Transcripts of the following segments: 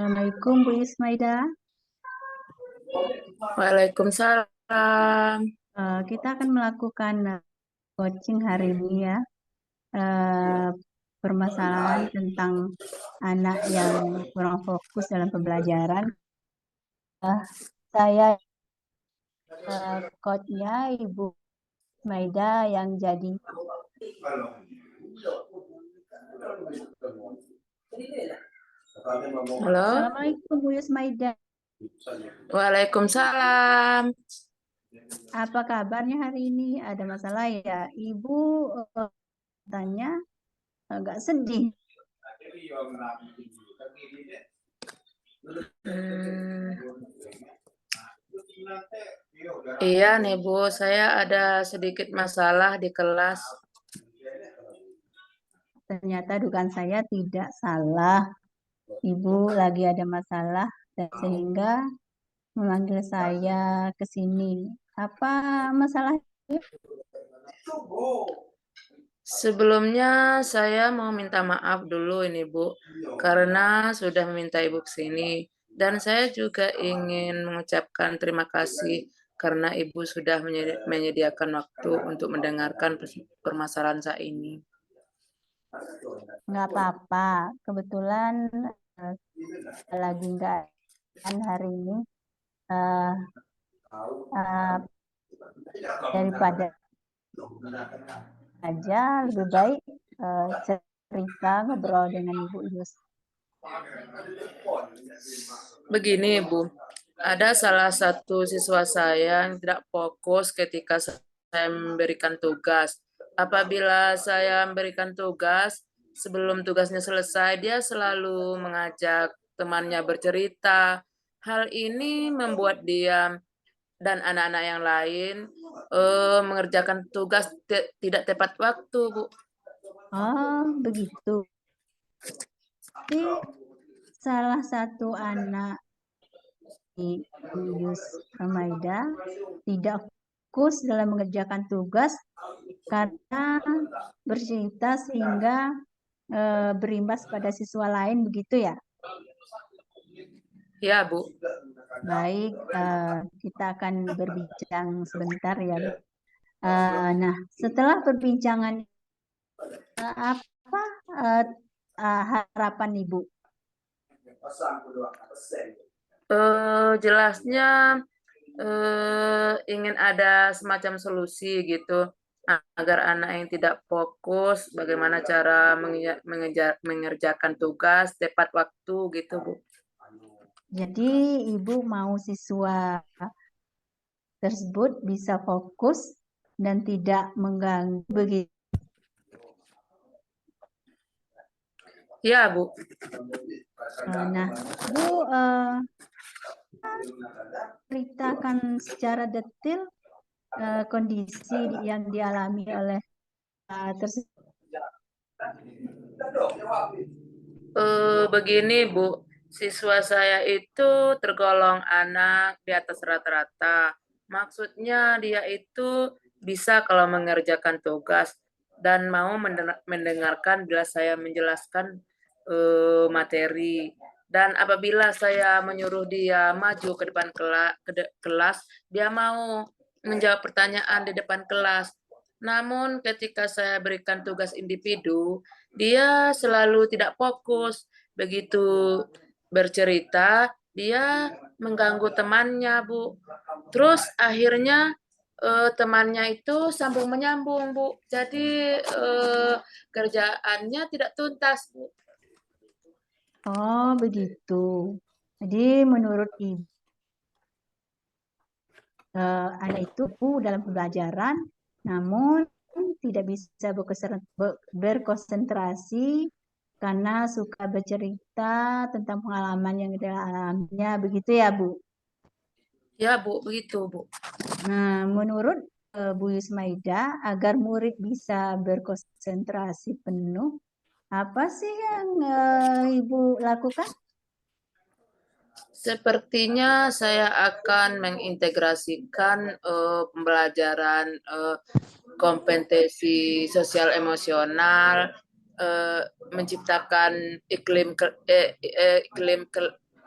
Assalamualaikum Bu Ismaida. Waalaikumsalam. Kita akan melakukan coaching hari ini ya. Permasalahan tentang anak yang kurang fokus dalam pembelajaran. Saya coachnya Ibu Ismaida yang jadi. Halo. Assalamualaikum Bu Ismaida. Waalaikumsalam. Apa kabarnya hari ini? Ada masalah ya? Ibu tanya agak sedih. Iya nih Bu, saya ada sedikit masalah di kelas. Ternyata dugaan saya tidak salah. Ibu lagi ada masalah dan sehingga memanggil saya ke sini. Apa masalahnya? Sebelumnya saya mau minta maaf dulu ini Bu, karena sudah meminta Ibu ke sini. Dan saya juga ingin mengucapkan terima kasih karena Ibu sudah menyediakan waktu untuk mendengarkan permasalahan saya ini. Nggak apa-apa. Kebetulan lagi nggak kan hari ini. Eh, eh, Daripada aja lebih baik cerita ngobrol dengan Ibu Yus. Begini, Bu. Ada salah satu siswa saya yang tidak fokus ketika saya memberikan tugas. Apabila saya memberikan tugas, sebelum tugasnya selesai, dia selalu mengajak temannya bercerita. Hal ini membuat dia dan anak-anak yang lain mengerjakan tugas tidak tepat waktu, Bu. Oh, begitu. Jadi salah satu anak Bu Yus Ramaida tidak fokus dalam mengerjakan tugas karena bercerita sehingga berimbas pada siswa lain, begitu ya? Ya, Bu. Baik, kita akan berbincang sebentar ya. Nah, setelah perbincangan apa harapan Ibu? Jelasnya ingin ada semacam solusi gitu agar anak yang tidak fokus bagaimana cara mengerjakan tugas tepat waktu gitu Bu. Jadi Ibu mau siswa tersebut bisa fokus dan tidak mengganggu begitu. Ya Bu. Nah, Bu ceritakan secara detail kondisi yang dialami oleh tersebut. Begini Bu, siswa saya itu tergolong anak di atas rata-rata. Maksudnya dia itu bisa kalau mengerjakan tugas dan mau mendengarkan bila saya menjelaskan materi. Dan apabila saya menyuruh dia maju ke depan kelas, dia mau menjawab pertanyaan di depan kelas. Namun ketika saya berikan tugas individu, dia selalu tidak fokus. Begitu bercerita, dia mengganggu temannya, Bu. Terus akhirnya temannya itu sambung menyambung, Bu. Jadi kerjaannya tidak tuntas, Bu. Oh, begitu. Jadi menurut Ibu, anak itu dalam pembelajaran, namun tidak bisa berkonsentrasi karena suka bercerita tentang pengalaman yang dialaminya, begitu ya, Bu? Ya, Bu, begitu, Bu. Nah, menurut Bu Yusmaida, agar murid bisa berkonsentrasi penuh, apa sih yang Ibu lakukan? Sepertinya saya akan mengintegrasikan pembelajaran kompetensi sosial emosional, menciptakan iklim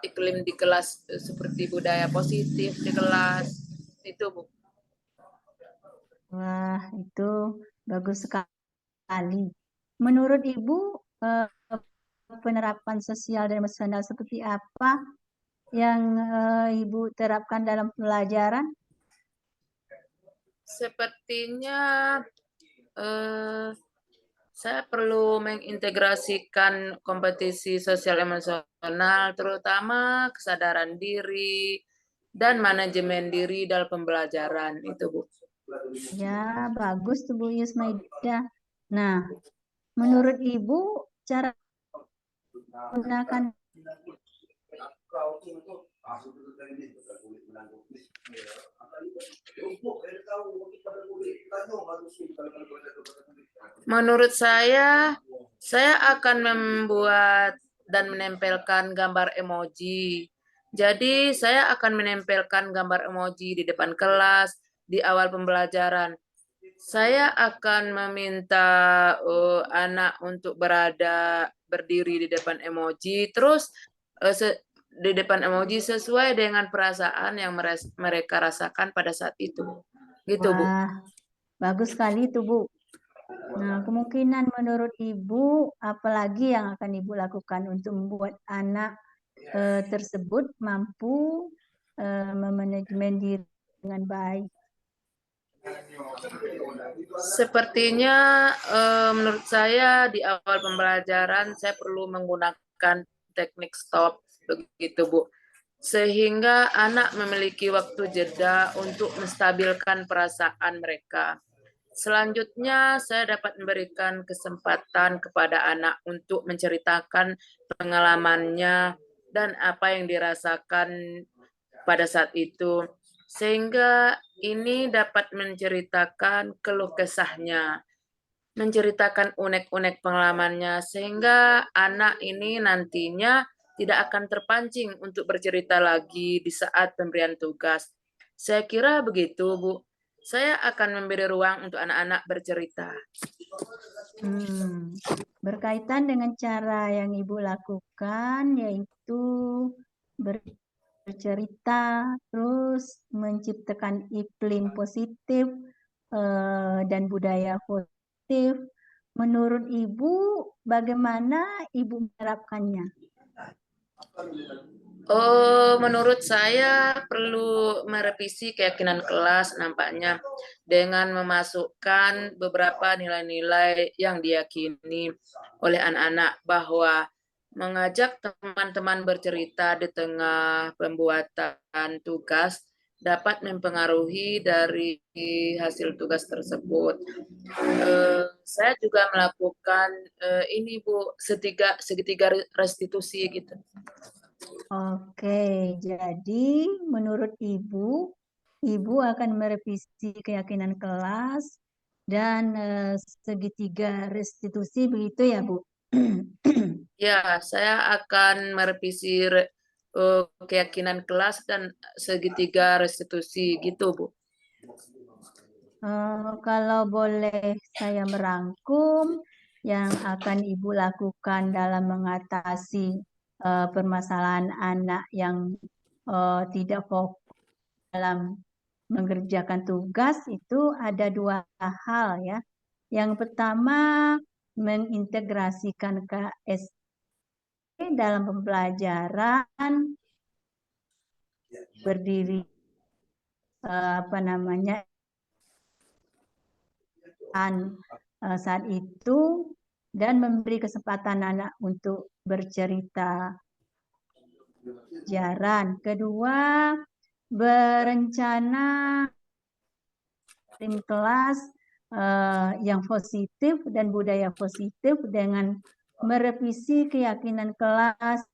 iklim di kelas seperti budaya positif di kelas itu Bu. Wah, itu bagus sekali. Menurut Ibu, penerapan sosial dan emosional seperti apa yang Ibu terapkan dalam pelajaran? Sepertinya saya perlu mengintegrasikan kompetisi sosial emosional, terutama kesadaran diri dan manajemen diri dalam pembelajaran itu Bu. Ya, bagus tuh Bu Yusmaida. Nah, menurut Ibu, cara menggunakan Menurut saya akan membuat dan menempelkan gambar emoji. Jadi saya akan menempelkan gambar emoji di depan kelas di awal pembelajaran. Saya akan meminta anak untuk berdiri di depan emoji, terus di depan emoji sesuai dengan perasaan yang mereka rasakan pada saat itu. Gitu, Bu. Wah, bagus sekali tuh Bu. Nah, kemungkinan menurut Ibu, apalagi yang akan Ibu lakukan untuk membuat anak tersebut mampu memanajemen diri dengan baik? Sepertinya menurut saya di awal pembelajaran saya perlu menggunakan teknik stop begitu Bu. Sehingga anak memiliki waktu jeda untuk menstabilkan perasaan mereka. Selanjutnya saya dapat memberikan kesempatan kepada anak untuk menceritakan pengalamannya dan apa yang dirasakan pada saat itu, sehingga ini dapat menceritakan keluh kesahnya, menceritakan unek-unek pengalamannya, sehingga anak ini nantinya tidak akan terpancing untuk bercerita lagi di saat pemberian tugas. Saya kira begitu, Bu. Saya akan memberi ruang untuk anak-anak bercerita. Berkaitan dengan cara yang Ibu lakukan, yaitu bercerita, terus menciptakan iklim positif dan budaya positif. Menurut Ibu, bagaimana Ibu menerapkannya? Menurut saya perlu merevisi keyakinan kelas nampaknya dengan memasukkan beberapa nilai-nilai yang diyakini oleh anak-anak bahwa mengajak teman-teman bercerita di tengah pembuatan tugas dapat mempengaruhi dari hasil tugas tersebut. Saya juga melakukan ini Bu, segitiga restitusi gitu. Oke, jadi menurut Ibu, Ibu akan merevisi keyakinan kelas dan segitiga restitusi begitu ya, Bu? Ya, saya akan merevisi keyakinan kelas dan segitiga restitusi gitu, Bu. Kalau boleh saya merangkum, yang akan Ibu lakukan dalam mengatasi permasalahan anak yang tidak fokus dalam mengerjakan tugas itu ada dua hal ya. Yang pertama, mengintegrasikan KSP dalam pembelajaran berdiri apa namanya saat itu dan memberi kesempatan anak untuk bercerita pelajaran. Kedua, berencana tim kelas yang positif dan budaya positif dengan merevisi keyakinan kelas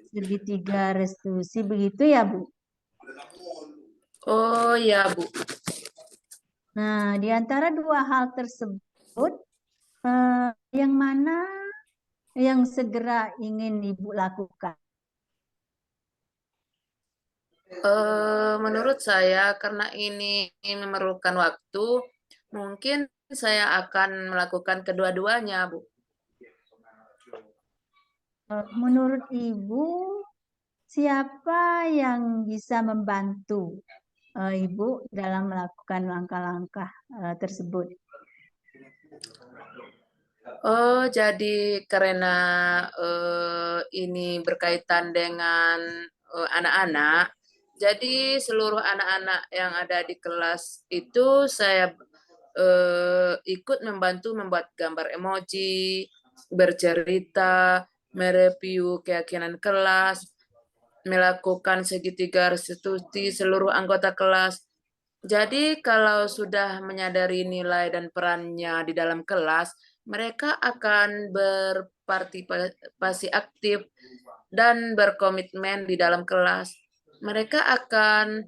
segitiga restitusi begitu ya Bu? Oh ya Bu. Nah, di antara dua hal tersebut, yang mana yang segera ingin Ibu lakukan? Menurut saya karena ini memerlukan waktu, mungkin saya akan melakukan kedua-duanya, Bu. menurut Ibu, siapa yang bisa membantu Ibu dalam melakukan langkah-langkah tersebut? Oh, jadi karena ini berkaitan dengan anak-anak, jadi seluruh anak-anak yang ada di kelas itu saya ikut membantu membuat gambar emoji, bercerita, mereview keyakinan kelas, melakukan segitiga restitusi seluruh anggota kelas. Jadi kalau sudah menyadari nilai dan perannya di dalam kelas, mereka akan berpartisipasi aktif dan berkomitmen di dalam kelas. Mereka akan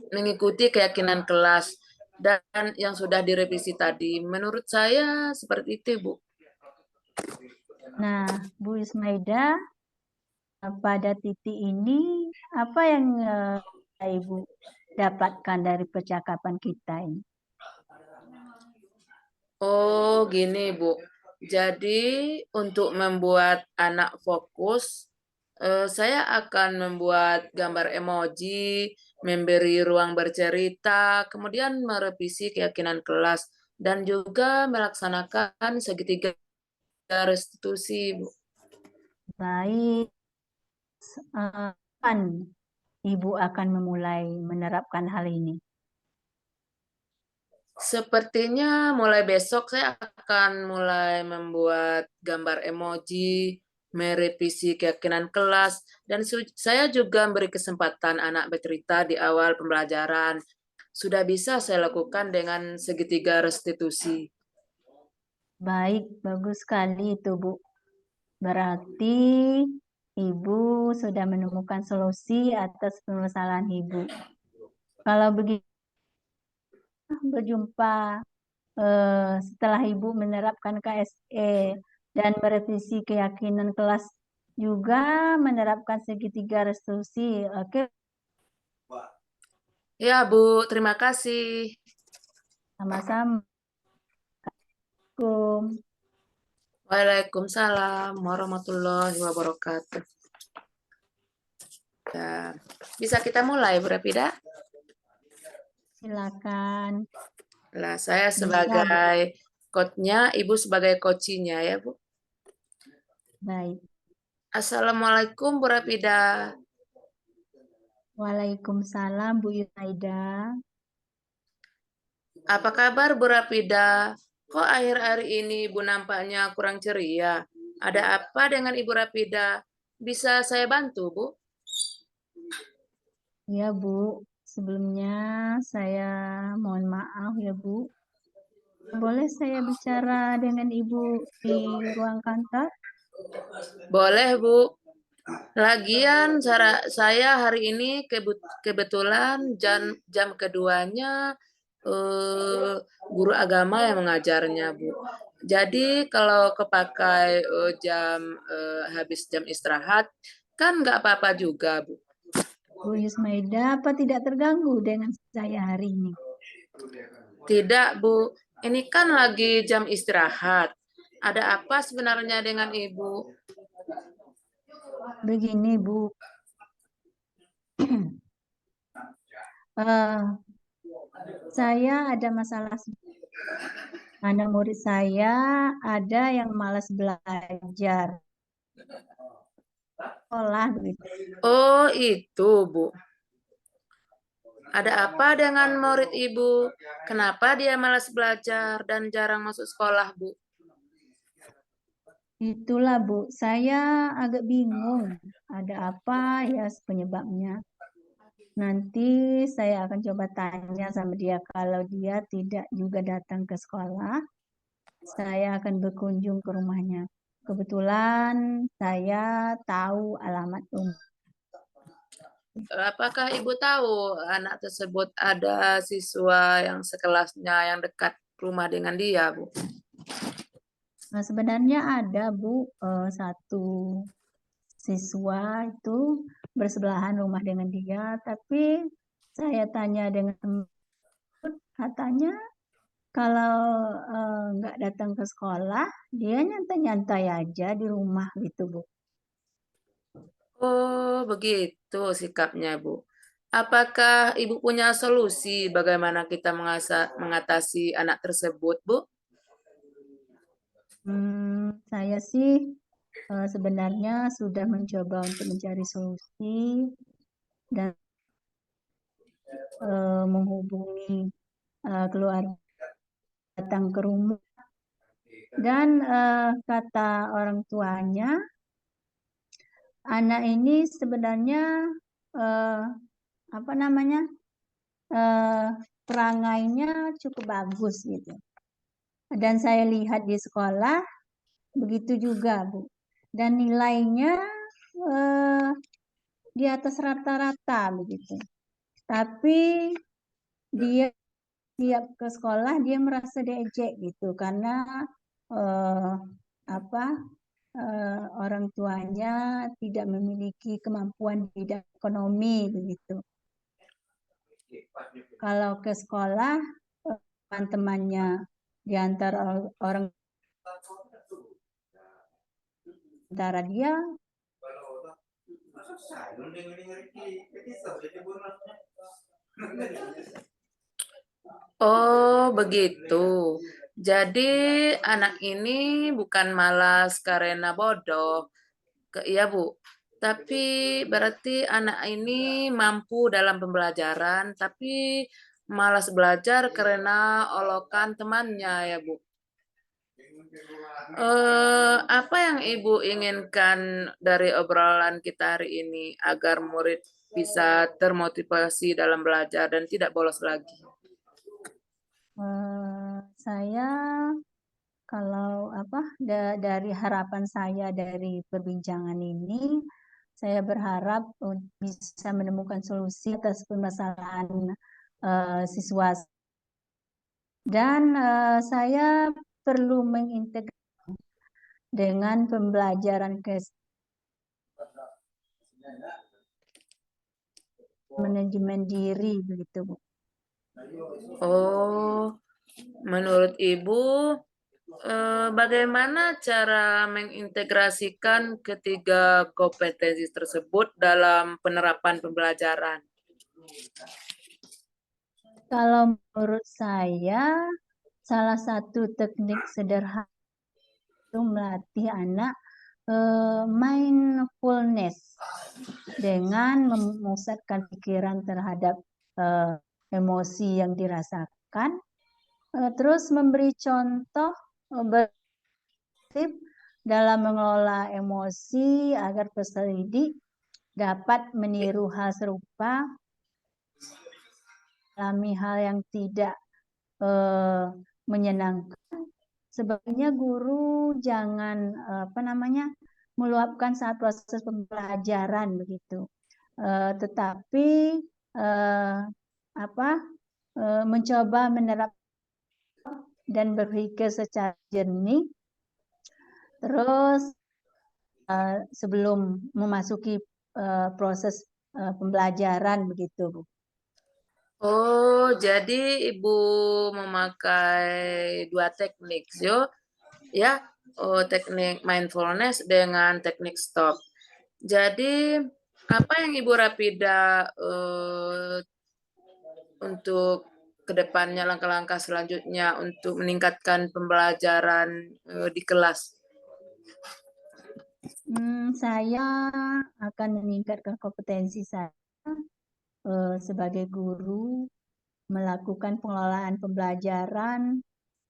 mengikuti keyakinan kelas dan yang sudah direvisi tadi. Menurut saya seperti itu, Bu. Nah, Bu Ismaida, pada titik ini apa yang Ibu dapatkan dari percakapan kita ini? Oh, gini, Bu. Jadi, untuk membuat anak fokus, saya akan membuat gambar emoji, memberi ruang bercerita, kemudian merevisi keyakinan kelas, dan juga melaksanakan segitiga restitusi, Bu. Baik, kapan Ibu akan memulai menerapkan hal ini? Sepertinya mulai besok saya akan mulai membuat gambar emoji, merevisi keyakinan kelas, dan saya juga beri kesempatan anak bercerita di awal pembelajaran. Sudah bisa saya lakukan dengan segitiga restitusi. Baik, bagus sekali itu, Bu. Berarti Ibu sudah menemukan solusi atas permasalahan Ibu. Kalau begitu, berjumpa setelah Ibu menerapkan KSE dan merevisi keyakinan kelas juga menerapkan segitiga restitusi. Oke, Ya, Bu, terima kasih. sama-sama. Assalamualaikum. Waalaikumsalam warahmatullahi wabarakatuh. Ya. Bisa kita mulai, Bu Rapida? Silakan. Lah, saya Bisa, Bu. sebagai coach-nya, Ibu sebagai coach-nya ya, Bu. Baik. Assalamualaikum, Bu Rapida. Waalaikumsalam, Bu Yunaida. Apa kabar, Bu Rapida? Kok akhir-akhir ini Ibu nampaknya kurang ceria? Ada apa dengan Ibu Rapida? Bisa saya bantu, Bu? Ya, Bu. Sebelumnya saya mohon maaf ya, Bu. Boleh saya bicara dengan Ibu di ruang kantor? Boleh, Bu. Lagian saya hari ini kebetulan jam keduanya guru agama yang mengajarnya, Bu. Jadi kalau kepakai habis jam istirahat, kan nggak apa-apa juga, Bu. Bu Yusmaida, apa tidak terganggu dengan saya hari ini? Tidak, Bu. Ini kan lagi jam istirahat. Ada apa sebenarnya dengan Ibu? Begini, Bu. Eh, saya ada masalah. Anak murid saya ada yang malas belajar sekolah begitu. Oh, itu, Bu. Ada apa dengan murid Ibu? Kenapa dia malas belajar dan jarang masuk sekolah, Bu? Itulah, Bu. Saya agak bingung. Ada apa ya penyebabnya? Nanti saya akan coba tanya sama dia. Kalau dia tidak juga datang ke sekolah, saya akan berkunjung ke rumahnya. Kebetulan saya tahu alamat rumah. Apakah Ibu tahu anak tersebut ada siswa yang sekelasnya yang dekat rumah dengan dia, Bu? Nah, sebenarnya ada, Bu, satu siswa itu bersebelahan rumah dengan dia, tapi saya tanya dengan teman, katanya kalau nggak datang ke sekolah, dia nyantai-nyantai aja di rumah gitu, Bu. Oh, begitu sikapnya, Bu. Apakah Ibu punya solusi bagaimana kita mengatasi anak tersebut, Bu? Saya sih sebenarnya sudah mencoba untuk mencari solusi dan menghubungi keluarga datang ke rumah dan kata orang tuanya, anak ini sebenarnya eh, apa namanya perangainya cukup bagus gitu. Dan saya lihat di sekolah begitu juga, Bu. Dan nilainya eh, di atas rata-rata begitu. Tapi dia tiap ke sekolah dia merasa diejek gitu karena eh, apa orang tuanya tidak memiliki kemampuan di bidang ekonomi begitu. Kalau ke sekolah teman-temannya di antara orang antara dia Oh, begitu. Jadi anak ini bukan malas karena bodoh, iya Bu. Tapi berarti anak ini mampu dalam pembelajaran, tapi malas belajar karena olokan temannya ya Bu. Apa yang Ibu inginkan dari obrolan kita hari ini agar murid bisa termotivasi dalam belajar dan tidak bolos lagi? saya kalau dari harapan saya dari perbincangan ini, saya berharap bisa menemukan solusi atas permasalahan siswa dan saya perlu mengintegrasi dengan pembelajaran manajemen diri begitu, Bu. Oh, menurut Ibu, bagaimana cara mengintegrasikan ketiga kompetensi tersebut dalam penerapan pembelajaran? Kalau menurut saya, salah satu teknik sederhana itu melatih anak mindfulness dengan memusatkan pikiran terhadap emosi yang dirasakan, terus memberi contoh dalam mengelola emosi agar peserta didik dapat meniru hal serupa, alami hal yang tidak menyenangkan. Sebaiknya guru jangan meluapkan saat proses pembelajaran begitu, tetapi mencoba menerap dan berpikir secara jernih. Terus sebelum memasuki proses pembelajaran begitu, Bu. Oh, jadi Ibu memakai dua teknik, ya, teknik mindfulness dengan teknik stop. Jadi, apa yang Ibu Rapida untuk kedepannya langkah-langkah selanjutnya untuk meningkatkan pembelajaran di kelas? Saya akan meningkatkan kompetensi saya sebagai guru, melakukan pengelolaan pembelajaran,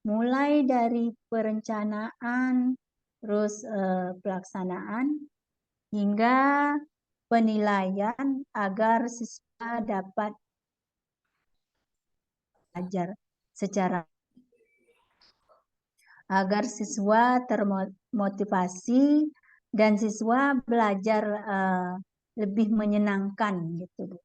mulai dari perencanaan, terus pelaksanaan, hingga penilaian agar siswa dapat belajar secara agar siswa termotivasi dan siswa belajar lebih menyenangkan gitu, Bu.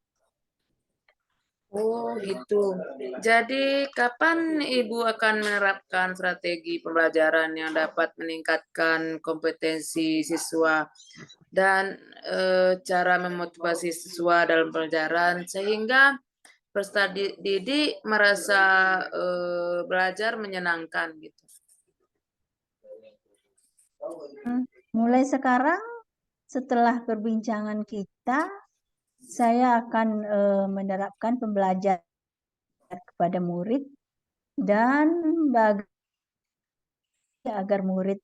Oh, gitu. Jadi, kapan Ibu akan menerapkan strategi pembelajaran yang dapat meningkatkan kompetensi siswa dan cara memotivasi siswa dalam pelajaran sehingga peserta didik merasa belajar menyenangkan gitu. Mulai sekarang, setelah perbincangan kita, saya akan menerapkan pembelajaran kepada murid dan agar murid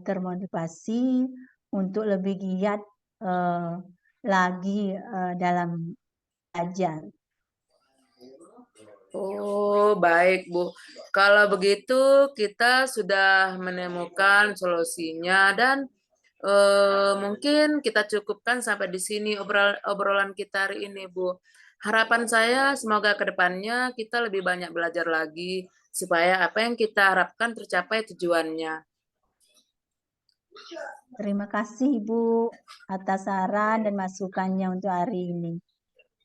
termotivasi untuk lebih giat lagi dalam belajar. Oh, baik, Bu. Kalau begitu, kita sudah menemukan solusinya dan mungkin kita cukupkan sampai di sini obrolan kita hari ini, Bu. Harapan saya semoga ke depannya kita lebih banyak belajar lagi supaya apa yang kita harapkan tercapai tujuannya. Terima kasih Ibu atas saran dan masukannya untuk hari ini.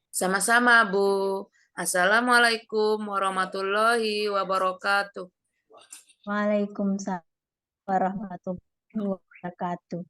Sama-sama, Bu. Assalamualaikum warahmatullahi wabarakatuh. Waalaikumsalam warahmatullahi wabarakatuh.